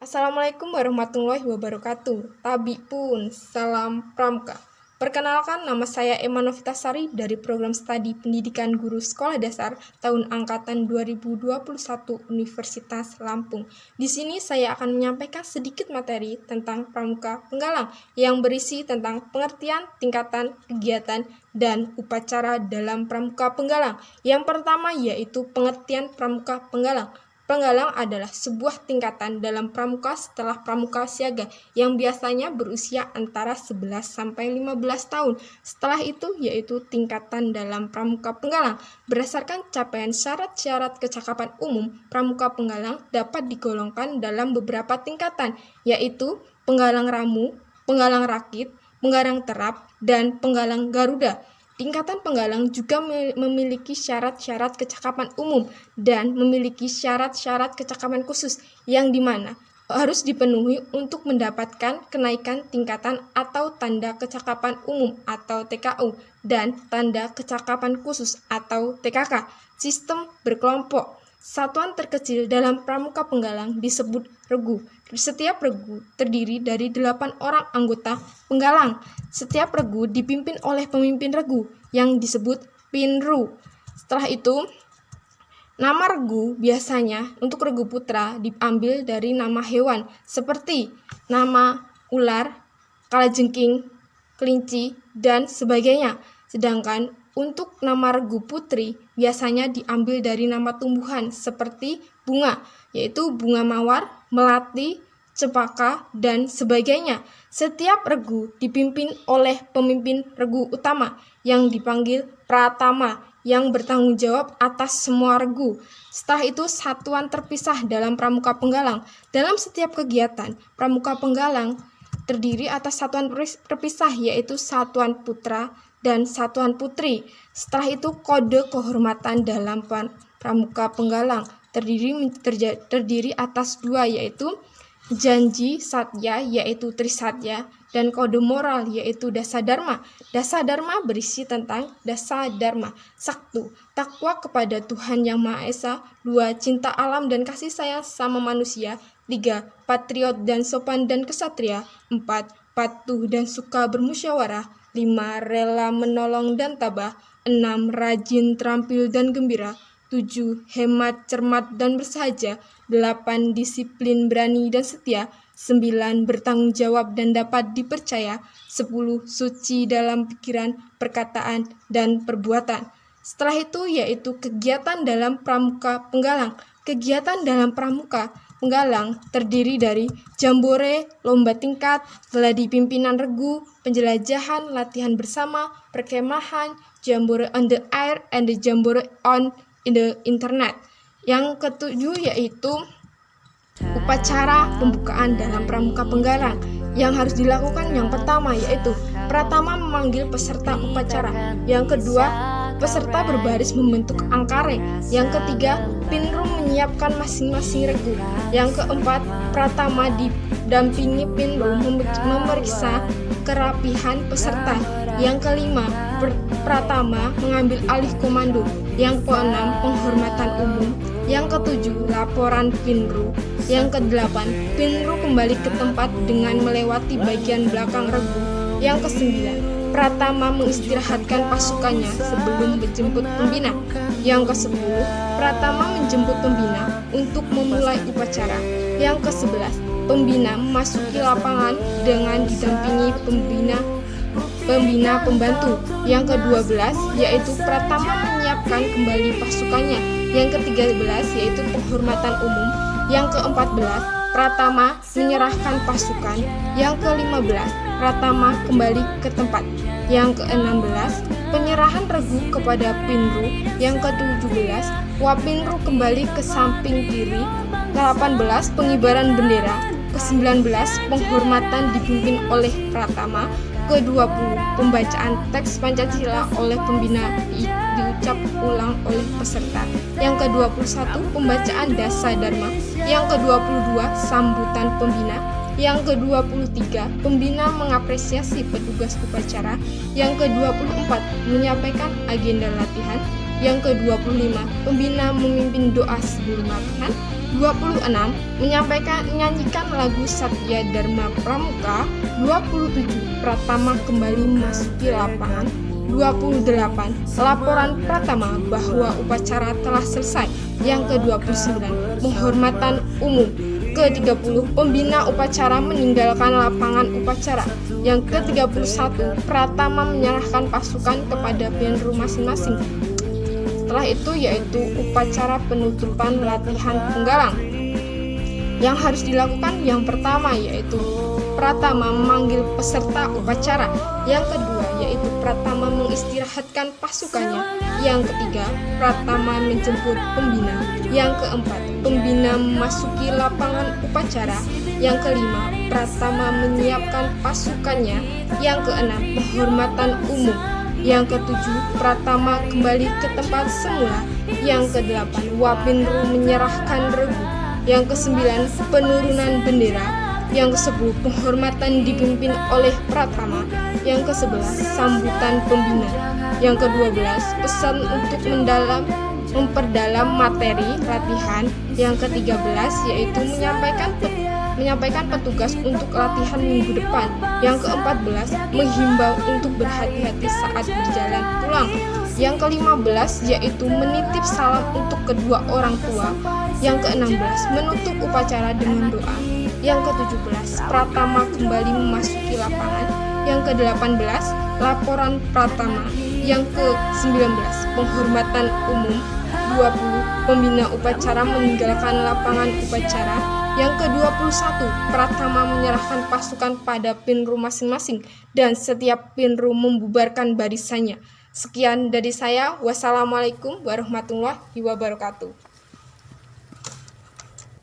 Assalamualaikum warahmatullahi wabarakatuh. Tabi pun, salam pramuka. Perkenalkan, nama saya Emma Novitasari dari program studi pendidikan guru sekolah dasar tahun angkatan 2021 Universitas Lampung. Di sini saya akan menyampaikan sedikit materi tentang pramuka penggalang yang berisi tentang pengertian, tingkatan, kegiatan, dan upacara dalam pramuka penggalang. Yang pertama yaitu pengertian pramuka penggalang. Penggalang adalah sebuah tingkatan dalam pramuka setelah pramuka siaga yang biasanya berusia antara 11 sampai 15 tahun. Setelah itu yaitu tingkatan dalam pramuka penggalang. Berdasarkan capaian syarat-syarat kecakapan umum, pramuka penggalang dapat digolongkan dalam beberapa tingkatan, yaitu penggalang ramu, penggalang rakit, penggalang terap, dan penggalang garuda. Tingkatan penggalang juga memiliki syarat-syarat kecakapan umum dan memiliki syarat-syarat kecakapan khusus yang dimana harus dipenuhi untuk mendapatkan kenaikan tingkatan atau tanda kecakapan umum atau TKU dan tanda kecakapan khusus atau TKK. Sistem berkelompok. Satuan terkecil dalam pramuka penggalang disebut regu. Setiap regu terdiri dari 8 orang anggota penggalang. Setiap regu dipimpin oleh pemimpin regu yang disebut pinru. Setelah itu, nama regu biasanya untuk regu putra diambil dari nama hewan seperti nama ular, kalajengking, kelinci, dan sebagainya. Sedangkan untuk nama regu putri biasanya diambil dari nama tumbuhan seperti bunga, yaitu bunga mawar, melati, cempaka, dan sebagainya. Setiap regu dipimpin oleh pemimpin regu utama yang dipanggil pratama yang bertanggung jawab atas semua regu. Setelah itu satuan terpisah dalam pramuka penggalang. Dalam setiap kegiatan, pramuka penggalang terdiri atas satuan terpisah yaitu satuan putra dan satuan putri. Setelah itu kode kehormatan dalam pramuka penggalang terdiri atas 2 yaitu janji satya yaitu trisatya dan kode moral yaitu dasa dharma. Dasa dharma berisi tentang dasa dharma, 1. Takwa kepada Tuhan Yang Maha Esa, 2. Cinta alam dan kasih sayang sama manusia, 3. Patriot dan sopan dan kesatria, 4. Patuh dan suka bermusyawarah, 5. Rela menolong dan tabah, 6. Rajin, terampil, dan gembira, 7. Hemat, cermat, dan bersahaja, 8. Disiplin, berani, dan setia, 9. Bertanggung jawab dan dapat dipercaya, 10. Suci dalam pikiran, perkataan, dan perbuatan. Setelah itu yaitu kegiatan dalam pramuka penggalang. Kegiatan dalam pramuka penggalang terdiri dari jambore, lomba tingkat, gladi pimpinan regu, penjelajahan, latihan bersama, perkemahan, jambore on the air, and the jambore on the internet. Yang ketujuh yaitu upacara pembukaan dalam pramuka penggalang yang harus dilakukan. Yang pertama yaitu pratama memanggil peserta upacara, yang kedua peserta berbaris membentuk angkare, yang ketiga pinru menyiapkan masing-masing regu, yang keempat pratama didampingi pinru memeriksa kerapihan peserta, yang kelima pratama mengambil alih komando, yang keenam penghormatan umum, yang ketujuh laporan pinru, yang kedelapan pinru kembali ke tempat dengan melewati bagian belakang regu, yang kesembilan pratama mengistirahatkan pasukannya sebelum menjemput pembina, yang ke-10 pratama menjemput pembina untuk memulai upacara, yang ke-11 pembina memasuki lapangan dengan didampingi pembina pembantu, yang ke-12 yaitu pratama menyiapkan kembali pasukannya, yang ke-13 yaitu penghormatan umum, yang ke-14 pratama menyerahkan pasukan, yang ke-15 pratama kembali ke tempat, yang ke-16 penyerahan regu kepada pinru, yang ke-17 wapinru kembali ke samping kiri, ke-18 pengibaran bendera, ke-19 penghormatan dipimpin oleh pratama, ke-20 pembacaan teks Pancasila oleh pembina diucap ulang oleh peserta, yang ke-21 pembacaan dasa dharma, yang ke-22 sambutan pembina, yang ke-23 pembina mengapresiasi petugas upacara, yang ke-24 menyampaikan agenda latihan, yang ke-25 pembina memimpin doa sebelum latihan, 26. Menyanyikan lagu Satya Dharma Pramuka. 27. Pratama kembali memasuki lapangan. 28. Laporan Pratama bahwa upacara telah selesai. Yang ke-29. Penghormatan umum. Ke-30. Pembina upacara meninggalkan lapangan upacara. Yang ke-31. Pratama menyerahkan pasukan kepada penru masing-masing. Setelah itu yaitu upacara penutupan latihan penggalang. Yang harus dilakukan yang pertama yaitu Pratama memanggil peserta upacara. Yang kedua yaitu Pratama mengistirahatkan pasukannya. Yang ketiga, Pratama menjemput pembina. Yang keempat, pembina memasuki lapangan upacara. Yang kelima, Pratama menyiapkan pasukannya. Yang keenam, penghormatan umum. Yang ketujuh, Pratama kembali ke tempat semula. Yang kedelapan, Wapinru menyerahkan regu. Yang kesembilan, penurunan bendera. Yang ke-10, penghormatan dipimpin oleh Pratama. Yang ke-11, sambutan pembina. Yang ke-12, pesan untuk memperdalam materi latihan. Yang ke-13 yaitu menyampaikan petugas untuk latihan minggu depan. Yang ke-14, menghimbau untuk berhati-hati saat berjalan pulang. Yang ke-15 yaitu menitip salam untuk kedua orang tua. Yang ke-16, menutup upacara dengan doa. Yang ke-17, Pratama kembali memasuki lapangan. Yang ke-18, laporan Pratama. Yang ke-19, penghormatan umum. 20, pembina upacara meninggalkan lapangan upacara. Yang ke-21, Pratama menyerahkan pasukan pada pinru masing-masing dan setiap pinru membubarkan barisannya. Sekian dari saya. Wassalamualaikum warahmatullahi wabarakatuh.